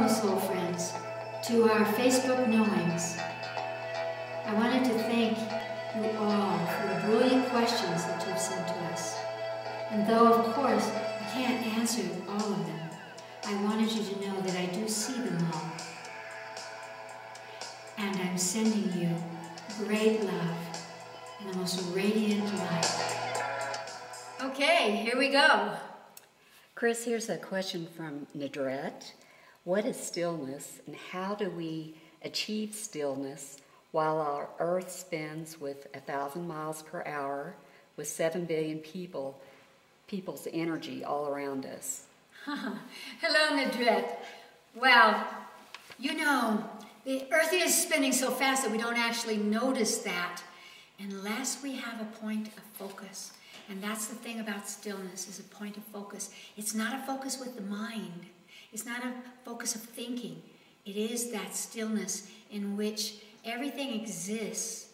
Welcome, soul friends, to our Facebook knowings. I wanted to thank you all for the brilliant questions that you've sent to us. And though, of course, I can't answer all of them, I wanted you to know that I do see them all. And I'm sending you great love and the most radiant light. Okay, here we go. Chris, here's a question from Nadret. What is stillness, and how do we achieve stillness while our Earth spins with 1,000 miles per hour with 7 billion people's energy all around us? Hello, Nadret. Well, you know, the Earth is spinning so fast that we don't actually notice that unless we have a point of focus. And that's the thing about stillness, is a point of focus. It's not a focus with the mind. It's not a focus of thinking. It is that stillness in which everything exists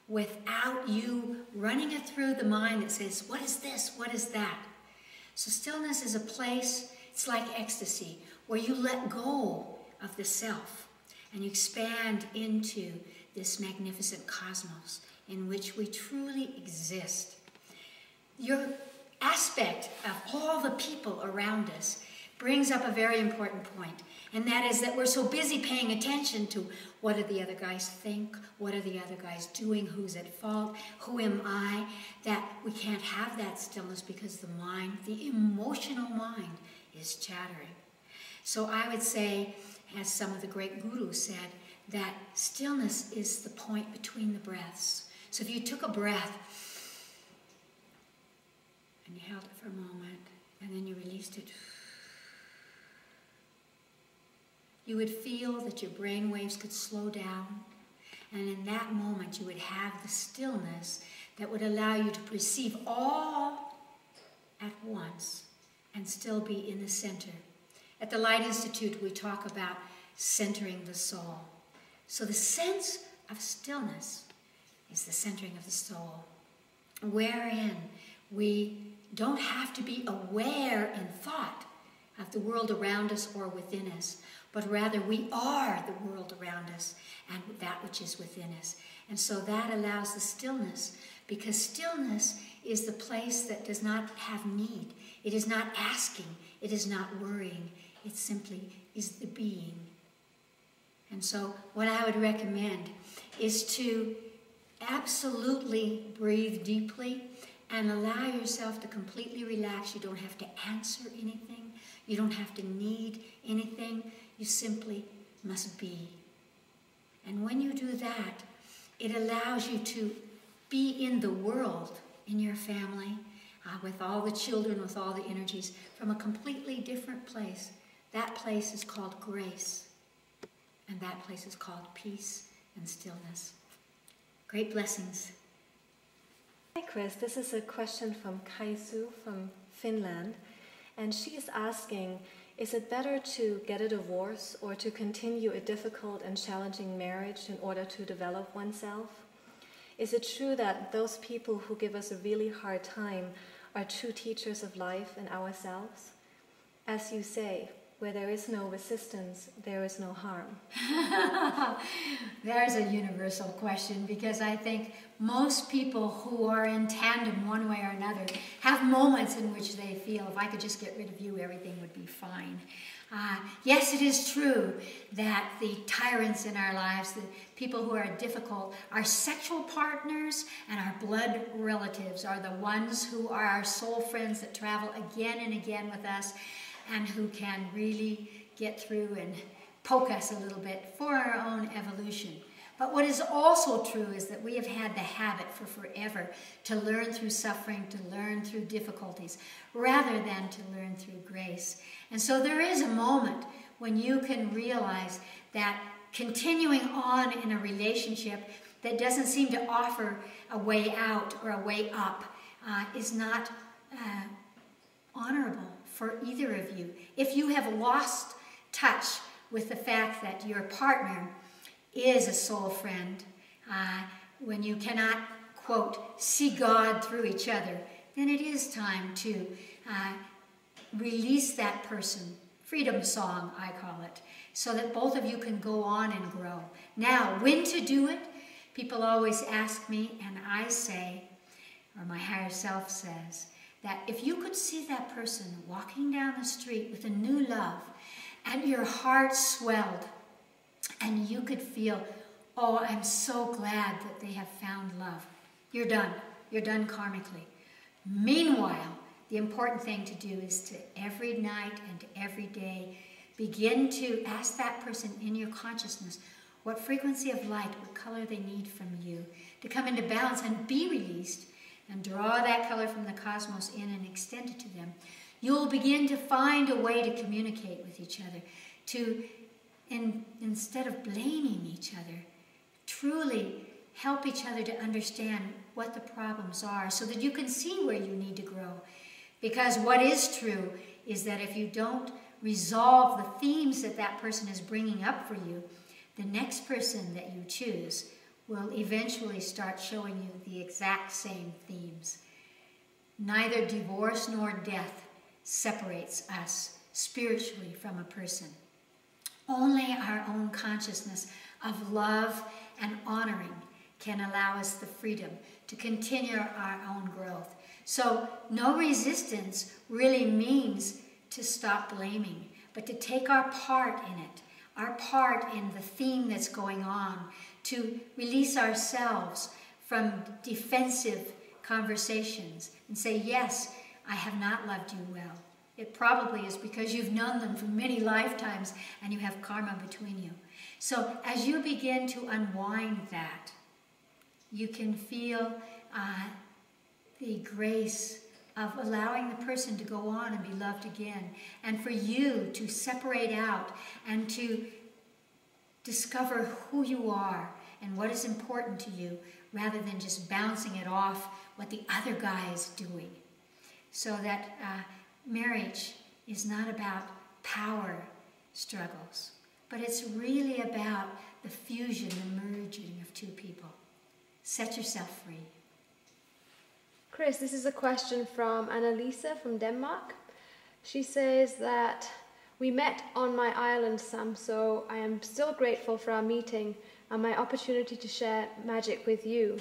without you running it through the mind that says, what is this? What is that? So stillness is a place, it's like ecstasy, where you let go of the self and you expand into this magnificent cosmos in which we truly exist. Your aspect of all the people around us brings up a very important point, and that is that we're so busy paying attention to what do the other guys think, what are the other guys doing, who's at fault, who am I, that we can't have that stillness because the mind, the emotional mind, is chattering. So I would say, as some of the great gurus said, that stillness is the point between the breaths. So if you took a breath and you held it for a moment, and then you released it, you would feel that your brain waves could slow down, and in that moment you would have the stillness that would allow you to perceive all at once and still be in the center. At the Light Institute, we talk about centering the soul. So the sense of stillness is the centering of the soul, wherein we don't have to be aware in thought of the world around us or within us, but rather we are the world around us and that which is within us. And so that allows the stillness, because stillness is the place that does not have need. It is not asking, it is not worrying, it simply is the being. And so what I would recommend is to absolutely breathe deeply and allow yourself to completely relax. You don't have to answer anything. You don't have to need anything. You simply must be. And when you do that, it allows you to be in the world, in your family, with all the children, with all the energies, from a completely different place. That place is called grace. And that place is called peace and stillness. Great blessings. Hi Chris, this is a question from Kaisu from Finland, and she is asking, is it better to get a divorce or to continue a difficult and challenging marriage in order to develop oneself? Is it true that those people who give us a really hard time are true teachers of life and ourselves? As you say, where there is no resistance, there is no harm. There's a universal question, because I think most people who are in tandem one way or another have moments in which they feel, if I could just get rid of you, everything would be fine. Yes, it is true that the tyrants in our lives, the people who are difficult, our sexual partners and our blood relatives are the ones who are our soul friends that travel again and again with us, and who can really get through and poke us a little bit for our own evolution. But what is also true is that we have had the habit for forever to learn through suffering, to learn through difficulties, rather than to learn through grace. And so there is a moment when you can realize that continuing on in a relationship that doesn't seem to offer a way out or a way up is not honorable for either of you. If you have lost touch with the fact that your partner is a soul friend, when you cannot, quote, see God through each other, then it is time to release that person freedom song, I call it, so that both of you can go on and grow. Now, when to do it? People always ask me, and I say, or my higher self says, that if you could see that person walking down the street with a new love, and your heart swelled, and you could feel, oh, I'm so glad that they have found love. You're done. You're done karmically. Meanwhile, the important thing to do is to every night and to every day begin to ask that person in your consciousness what frequency of light, what color they need from you to come into balance and be released, and draw that color from the cosmos in and extend it to them. You'll begin to find a way to communicate with each other, to, instead of blaming each other, truly help each other to understand what the problems are so that you can see where you need to grow. Because what is true is that if you don't resolve the themes that that person is bringing up for you, the next person that you choose will eventually start showing you the exact same themes. Neither divorce nor death separates us spiritually from a person. Only our own consciousness of love and honoring can allow us the freedom to continue our own growth. So no resistance really means to stop blaming, but to take our part in it, our part in the theme that's going on, to release ourselves from defensive conversations and say, yes, I have not loved you well. It probably is because you've known them for many lifetimes and you have karma between you. So as you begin to unwind that, you can feel the grace of allowing the person to go on and be loved again, and for you to separate out and to discover who you are and what is important to you, rather than just bouncing it off what the other guy is doing. So that marriage is not about power struggles, but it's really about the fusion, the merging of two people. Set yourself free. Chris, this is a question from Annalisa from Denmark. She says that we met on my island, Sam, so I am still grateful for our meeting and my opportunity to share magic with you.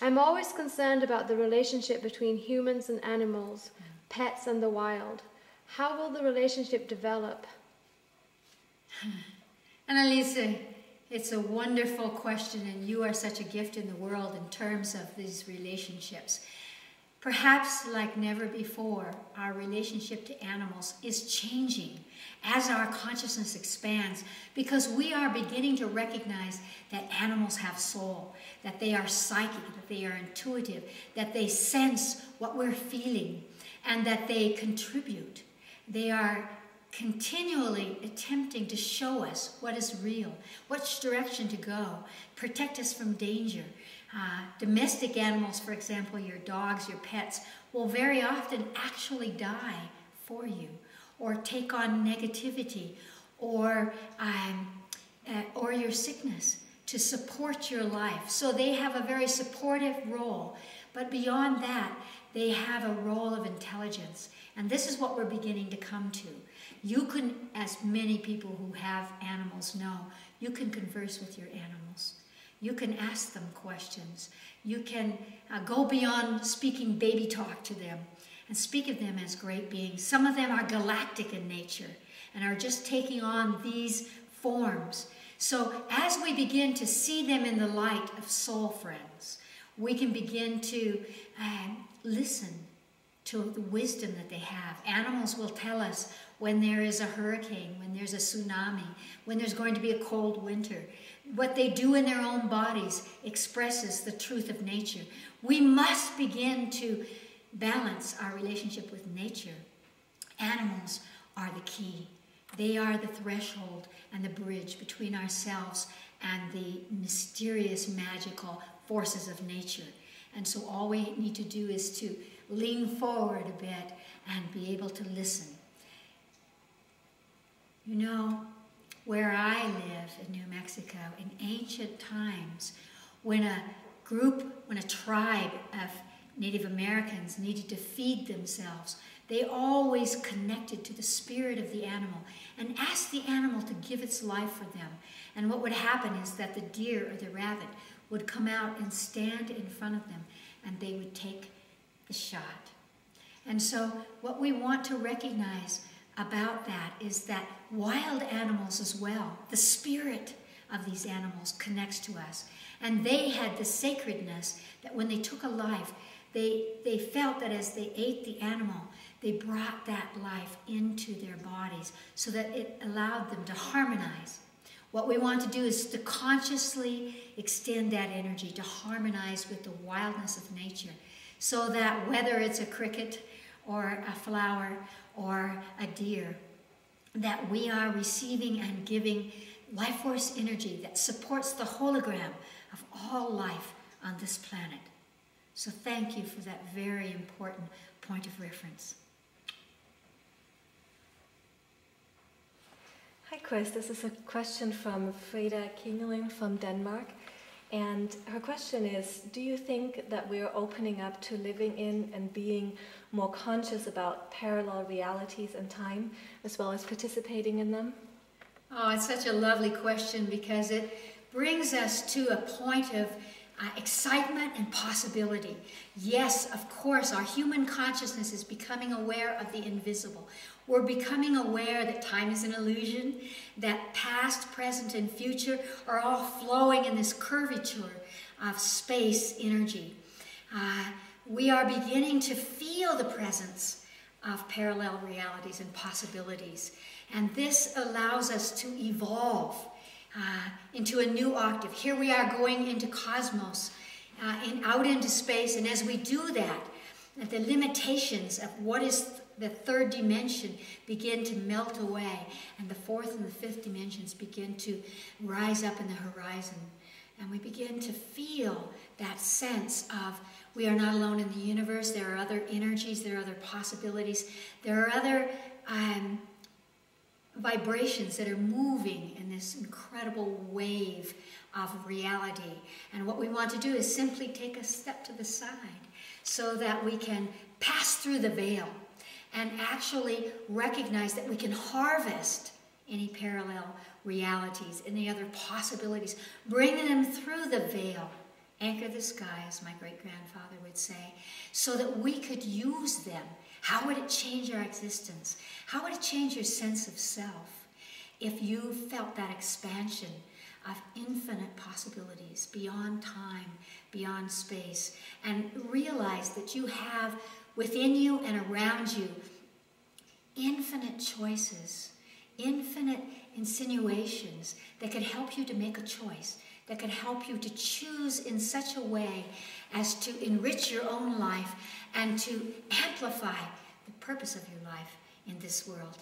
I'm always concerned about the relationship between humans and animals, pets and the wild. How will the relationship develop? Annalisa, it's a wonderful question, and you are such a gift in the world in terms of these relationships. Perhaps like never before, our relationship to animals is changing as our consciousness expands, because we are beginning to recognize that animals have soul, that they are psychic, that they are intuitive, that they sense what we're feeling, and that they contribute. They are continually attempting to show us what is real, which direction to go, protect us from danger. Domestic animals, for example, your dogs, your pets, will very often actually die for you, or take on negativity, or your sickness to support your life. So they have a very supportive role, but beyond that, they have a role of intelligence. And this is what we're beginning to come to. You can, as many people who have animals know, you can converse with your animals. You can ask them questions. You can go beyond speaking baby talk to them and speak of them as great beings. Some of them are galactic in nature and are just taking on these forms. So as we begin to see them in the light of soul friends, we can begin to listen to the wisdom that they have. Animals will tell us when there is a hurricane, when there's a tsunami, when there's going to be a cold winter. What they do in their own bodies expresses the truth of nature. We must begin to balance our relationship with nature. Animals are the key. They are the threshold and the bridge between ourselves and the mysterious, magical forces of nature. And so all we need to do is to lean forward a bit and be able to listen. You know, where I live in New Mexico, in ancient times, when a tribe of Native Americans needed to feed themselves, they always connected to the spirit of the animal and asked the animal to give its life for them. And what would happen is that the deer or the rabbit would come out and stand in front of them, and they would take the shot. And so what we want to recognize about that is that wild animals as well, the spirit of these animals connects to us. And they had the sacredness that when they took a life, they felt that as they ate the animal, they brought that life into their bodies so that it allowed them to harmonize. What we want to do is to consciously extend that energy to harmonize with the wildness of nature, so that whether it's a cricket or a flower or a deer, that we are receiving and giving life force energy that supports the hologram of all life on this planet. So thank you for that very important point of reference. Hi Chris, this is a question from Freda Kingeling from Denmark. And her question is, do you think that we are opening up to living in and being more conscious about parallel realities and time, as well as participating in them? Oh, it's such a lovely question because it brings us to a point of excitement and possibility. Yes, of course, our human consciousness is becoming aware of the invisible. We're becoming aware that time is an illusion, that past, present, and future are all flowing in this curvature of space energy. We are beginning to feel the presence of parallel realities and possibilities. And this allows us to evolve into a new octave. Here we are going into cosmos, out into space, and as we do that, the limitations of what is the third dimension begin to melt away, and the fourth and the fifth dimensions begin to rise up in the horizon. And we begin to feel that sense of we are not alone in the universe. There are other energies, there are other possibilities, there are other vibrations that are moving in this incredible wave of reality. And what we want to do is simply take a step to the side so that we can pass through the veil and actually recognize that we can harvest any parallel realities, any other possibilities, bring them through the veil, anchor the sky, as my great-grandfather would say, so that we could use them. How would it change our existence? How would it change your sense of self if you felt that expansion of infinite possibilities beyond time, beyond space, and realized that you have within you and around you infinite choices, infinite insinuations that could help you to make a choice, that could help you to choose in such a way as to enrich your own life and to amplify the purpose of your life in this world.